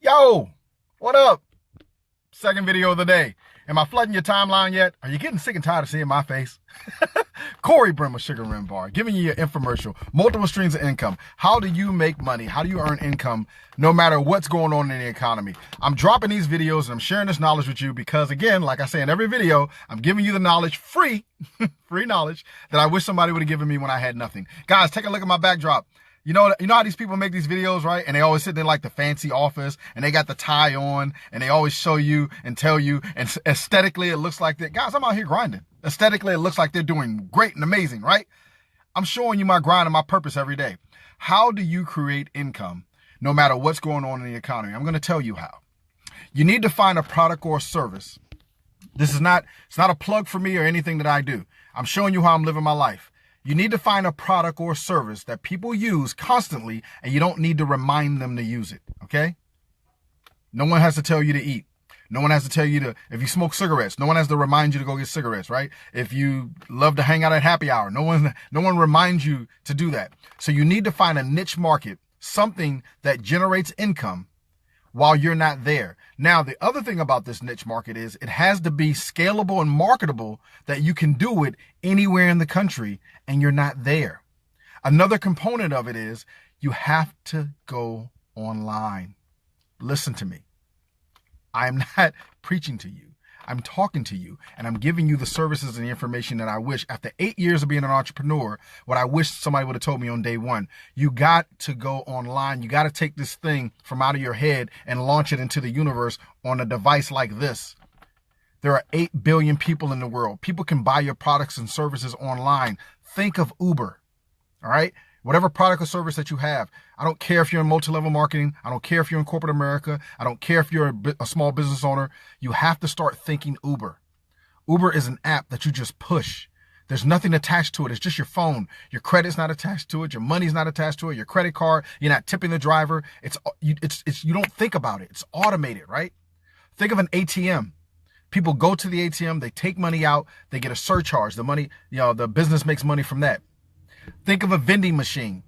Yo, what up? Second video of the day. Am I flooding your timeline yet? Are you getting sick and tired of seeing my face? Cory MAY Sugar Rim Bar, giving you your infomercial, multiple streams of income. How do you make money? How do you earn income no matter what's going on in the economy? I'm dropping these videos and I'm sharing this knowledge with you because, again, like I say in every video, I'm giving you the knowledge free, free knowledge that I wish somebody would have given me when I had nothing. Guys, take a look at my backdrop. You know how these people make these videos, right? And they always sit in like the fancy office and they got the tie on and they always show you and tell you, and aesthetically it looks like that. Guys, I'm out here grinding. Aesthetically, it looks like they're doing great and amazing, right? I'm showing you my grind and my purpose every day. How do you create income no matter what's going on in the economy? I'm going to tell you how. You need to find a product or a service. It's not a plug for me or anything that I do. I'm showing you how I'm living my life. You need to find a product or service that people use constantly and you don't need to remind them to use it, okay? No one has to tell you to eat. No one has to tell you to, if you smoke cigarettes, no one has to remind you to go get cigarettes, right? If you love to hang out at happy hour, no one reminds you to do that. So you need to find a niche market, something that generates income while you're not there. Now, the other thing about this niche market is it has to be scalable and marketable, that you can do it anywhere in the country and you're not there. Another component of it is you have to go online. Listen to me. I'm not preaching to you. I'm talking to you and I'm giving you the services and the information that I wish, after 8 years of being an entrepreneur, what I wish somebody would have told me on day one. You got to go online. You got to take this thing from out of your head and launch it into the universe on a device like this. There are 8 billion people in the world. People can buy your products and services online. Think of Uber, all right? Whatever product or service that you have. I don't care if you're in multi-level marketing. I don't care if you're in corporate America. I don't care if you're a small business owner. You have to start thinking Uber. Uber is an app that you just push. There's nothing attached to it. It's just your phone. Your credit's not attached to it. Your money's not attached to it. Your credit card, you're not tipping the driver. You don't think about it. It's automated, right? Think of an ATM. People go to the ATM, they take money out, they get a surcharge. The money, the business makes money from that. Think of a vending machine.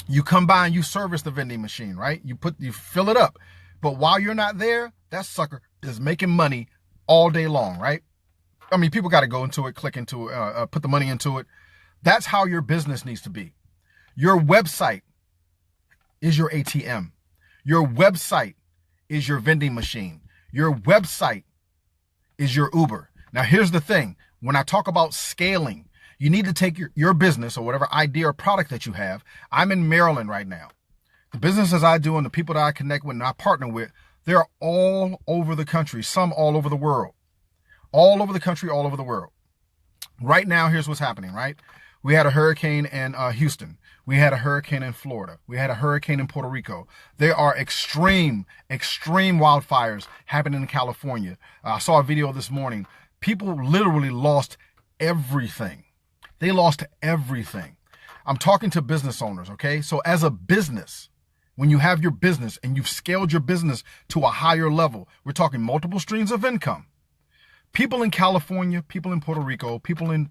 You come by and you service the vending machine, right? You fill it up. But while you're not there, that sucker is making money all day long, right? I mean, people got to go into it, click into it, put the money into it. That's how your business needs to be. Your website is your ATM. Your website is your vending machine. Your website is your Uber. Now, here's the thing. When I talk about scaling, you need to take your business or whatever idea or product that you have. I'm in Maryland right now. The businesses I do and the people that I connect with and I partner with, they're all over the country, some all over the world. All over the country, all over the world. Right now, here's what's happening, right? We had a hurricane in Houston. We had a hurricane in Florida. We had a hurricane in Puerto Rico. There are extreme wildfires happening in California. I saw a video this morning. People literally lost everything. They lost everything. I'm talking to business owners, okay? So as a business, when you have your business and you've scaled your business to a higher level, we're talking multiple streams of income. People in California, people in Puerto Rico, people in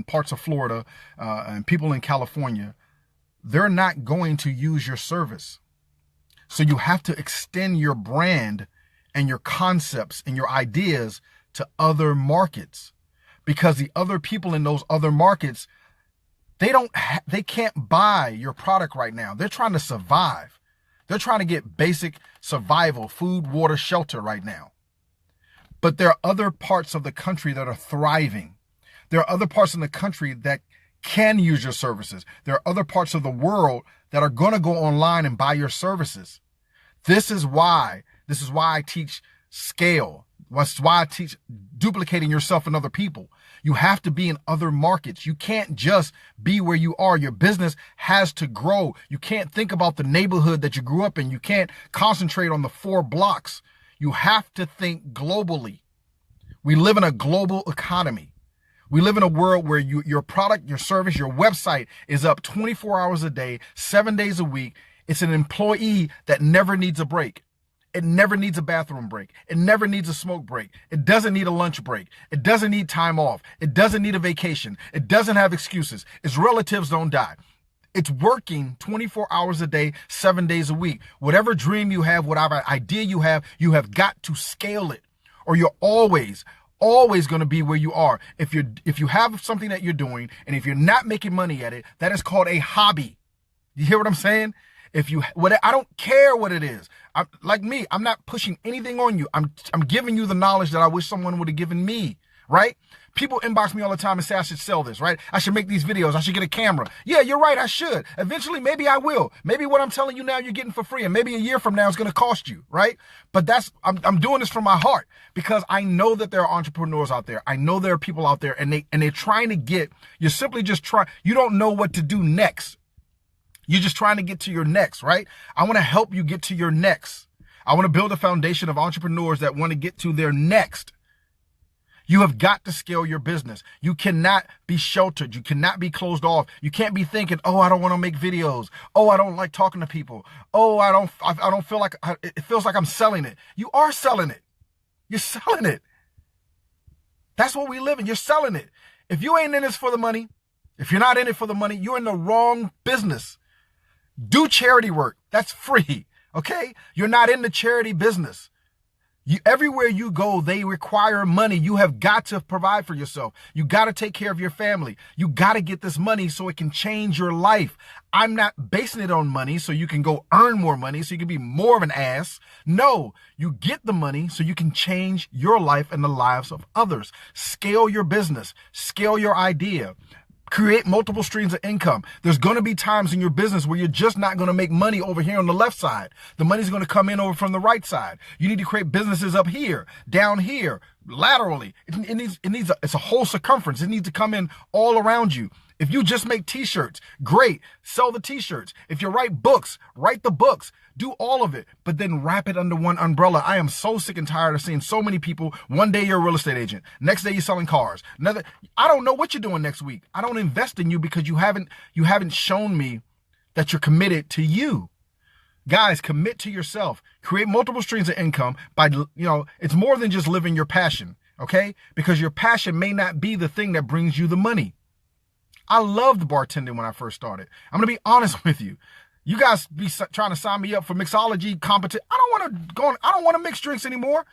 parts of Florida, and people in California, they're not going to use your service. So you have to extend your brand and your concepts and your ideas to other markets. Because the other people in those other markets, they can't buy your product right now. They're trying to survive. They're trying to get basic survival, food, water, shelter right now. But there are other parts of the country that are thriving. There are other parts in the country that can use your services. There are other parts of the world that are going to go online and buy your services. This is why I teach scale. That's why I teach duplicating yourself in other people. You have to be in other markets. You can't just be where you are. Your business has to grow. You can't think about the neighborhood that you grew up in. You can't concentrate on the 4 blocks. You have to think globally. We live in a global economy. We live in a world where your product, your service, your website is up 24 hours a day, 7 days a week. It's an employee that never needs a break. It never needs a bathroom break. It never needs a smoke break. It doesn't need a lunch break. It doesn't need time off. It doesn't need a vacation. It doesn't have excuses. Its relatives don't die. It's working 24 hours a day, 7 days a week. Whatever dream you have, whatever idea you have got to scale it, or you're always going to be where you are. If you have something that you're doing, and if you're not making money at it, that is called a hobby. You hear what I'm saying? I don't care what it is. Like me, I'm not pushing anything on you. I'm giving you the knowledge that I wish someone would have given me, right? People inbox me all the time and say I should sell this, right? I should make these videos. I should get a camera. Yeah, you're right. I should. Eventually, maybe I will. Maybe what I'm telling you now, you're getting for free. And maybe a year from now, it's going to cost you, right? But I'm doing this from my heart because I know that there are entrepreneurs out there. I know there are people out there and they're trying to you're simply just trying. You don't know what to do next. You're just trying to get to your next, right? I want to help you get to your next. I want to build a foundation of entrepreneurs that want to get to their next. You have got to scale your business. You cannot be sheltered. You cannot be closed off. You can't be thinking, oh, I don't want to make videos. Oh, I don't like talking to people. Oh, I don't feel like, it feels like I'm selling it. You are selling it. You're selling it. That's what we live in. You're selling it. If you ain't in this for the money, if you're not in it for the money, you're in the wrong business. Do charity work. That's free. Okay? You're not in the charity business. Everywhere you go, they require money. You have got to provide for yourself. You got to take care of your family. You got to get this money so it can change your life. I'm not basing it on money so you can go earn more money so you can be more of an ass. No, you get the money so you can change your life and the lives of others. Scale your business. Scale your idea. Create multiple streams of income. There's going to be times in your business where you're just not going to make money over here on the left side. The money's going to come in over from the right side. You need to create businesses up here, down here, laterally. It's a whole circumference. It needs to come in all around you. If you just make t-shirts, great. Sell the t-shirts. If you write books, write the books. Do all of it, but then wrap it under one umbrella. I am so sick and tired of seeing so many people. One day you're a real estate agent. Next day you're selling cars. I don't know what you're doing next week. I don't invest in you because you haven't shown me that you're committed to you. Guys, commit to yourself. Create multiple streams of income by, it's more than just living your passion, okay? Because your passion may not be the thing that brings you the money. I loved bartending when I first started. I'm going to be honest with you. You guys be trying to sign me up for mixology competition. I don't want to mix drinks anymore.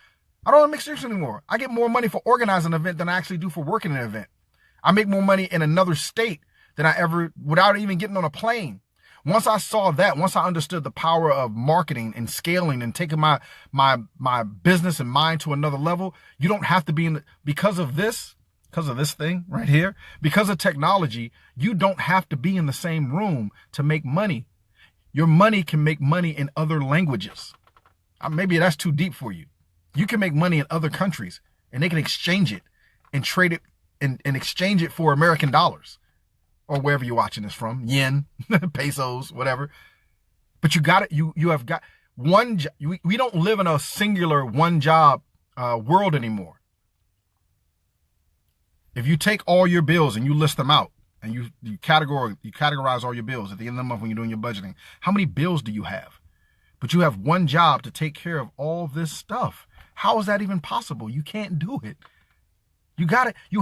I get more money for organizing an event than I actually do for working an event. I make more money in another state than I ever, without even getting on a plane. Once I saw that, once I understood the power of marketing and scaling and taking my business and mind to another level, you don't have to be because of this thing right here, because of technology, you don't have to be in the same room to make money. Your money can make money in other languages. Maybe that's too deep for you. You can make money in other countries and they can exchange it and trade it and exchange it for American dollars or wherever you're watching this from, yen, pesos, whatever. But you have got one job. We don't live in a singular one job world anymore. If you take all your bills and you list them out, and you categorize all your bills at the end of the month when you're doing your budgeting, how many bills do you have? But you have one job to take care of all this stuff. How is that even possible? You can't do it. You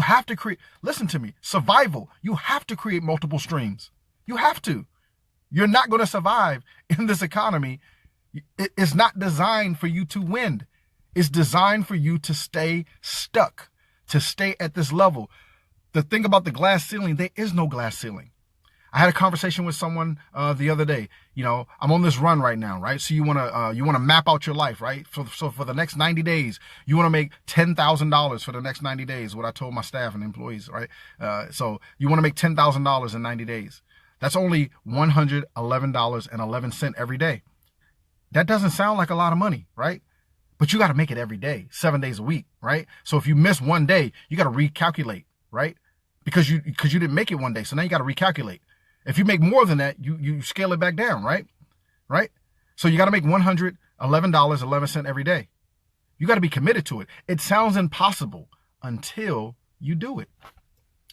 have to create, listen to me, survival. You have to create multiple streams. You have to. You're not going to survive in this economy. It's not designed for you to win. It's designed for you to stay stuck, to stay at this level. The thing about the glass ceiling, there is no glass ceiling. I had a conversation with someone the other day. I'm on this run right now, right? So you want to map out your life, right? So for the next 90 days, you want to make $10,000 for the next 90 days. What I told my staff and employees, right? So you want to make $10,000 in 90 days. That's only $111.11 every day. That doesn't sound like a lot of money, right? But you got to make it every day, 7 days a week, right? So if you miss one day, you got to recalculate, right? Because you didn't make it one day. So now you got to recalculate. If you make more than that, you scale it back down, right? Right? So you got to make $111.11 every day. You got to be committed to it. It sounds impossible until you do it.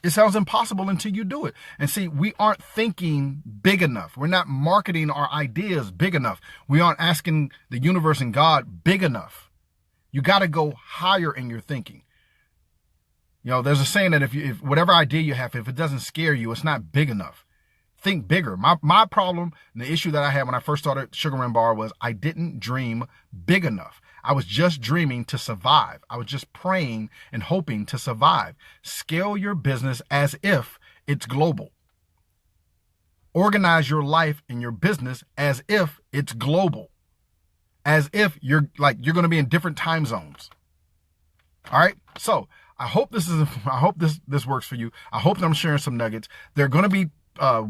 It sounds impossible until you do it. And see, we aren't thinking big enough. We're not marketing our ideas big enough. We aren't asking the universe and God big enough. You got to go higher in your thinking. There's a saying that if whatever idea you have, if it doesn't scare you, it's not big enough. think bigger. My problem, and the issue that I had when I first started Sugar Rim Bar was I didn't dream big enough. I was just dreaming to survive. I was just praying and hoping to survive. Scale your business as if it's global. Organize your life and your business as if it's global. As if you're going to be in different time zones. All right. So I hope this works for you. I hope that I'm sharing some nuggets. There are going to be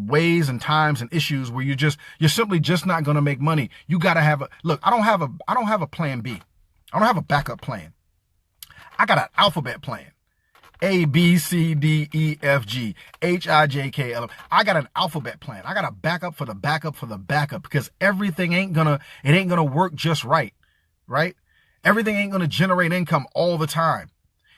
ways and times and issues where you're simply just not going to make money. You got to have look, I don't have a plan B. I don't have a backup plan. I got an alphabet plan. A, B, C, D, E, F, G, H, I, J, K, L. I got an alphabet plan. I got a backup for the backup for the backup, because everything ain't gonna work just right? Everything ain't gonna generate income all the time.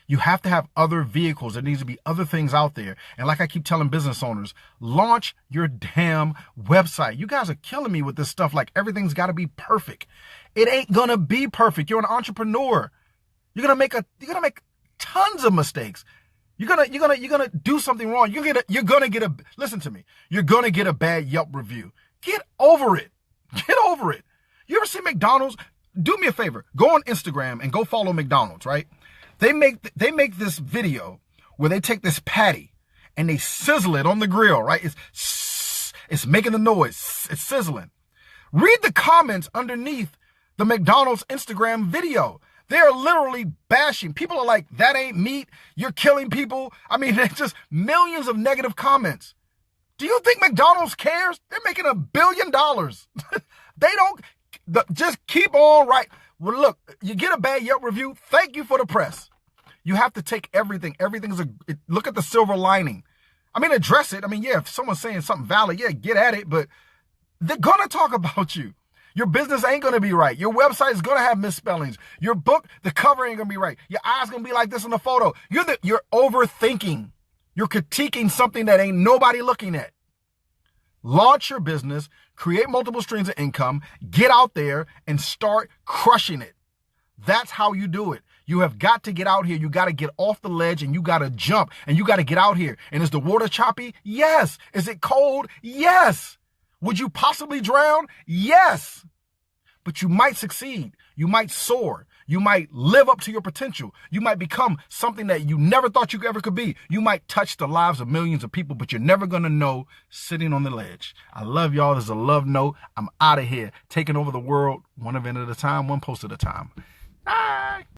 You have to have other vehicles. There needs to be other things out there. And like I keep telling business owners, launch your damn website. You guys are killing me with this stuff. Like everything's got to be perfect. It ain't gonna be perfect. You're an entrepreneur. You're gonna make tons of mistakes. You're gonna do something wrong. Listen to me. You're gonna get a bad Yelp review. Get over it. Get over it. You ever see McDonald's? Do me a favor. Go on Instagram and go follow McDonald's, right? They make this video where they take this patty and they sizzle it on the grill, right? It's making the noise. It's sizzling. Read the comments underneath the McDonald's Instagram video. They're literally bashing. People are like, that ain't meat. You're killing people. I mean, there's just millions of negative comments. Do you think McDonald's cares? They're making $1 billion. They don't. Just keep on right. Well, look, you get a bad Yelp review. Thank you for the press. You have to take everything. Look at the silver lining. I mean, address it. I mean, yeah, if someone's saying something valid, yeah, get at it. But they're going to talk about you. Your business ain't going to be right. Your website is going to have misspellings. Your book, the cover ain't going to be right. Your eyes going to be like this in the photo. You're overthinking. You're critiquing something that ain't nobody looking at. Launch your business, create multiple streams of income, get out there and start crushing it. That's how you do it. You have got to get out here. You got to get off the ledge and you got to jump and you got to get out here. And is the water choppy? Yes. Is it cold? Yes. Would you possibly drown? Yes. But you might succeed. You might soar. You might live up to your potential. You might become something that you never thought you ever could be. You might touch the lives of millions of people, but you're never going to know sitting on the ledge. I love y'all. There's a love note. I'm out of here, taking over the world one event at a time, one post at a time. Bye.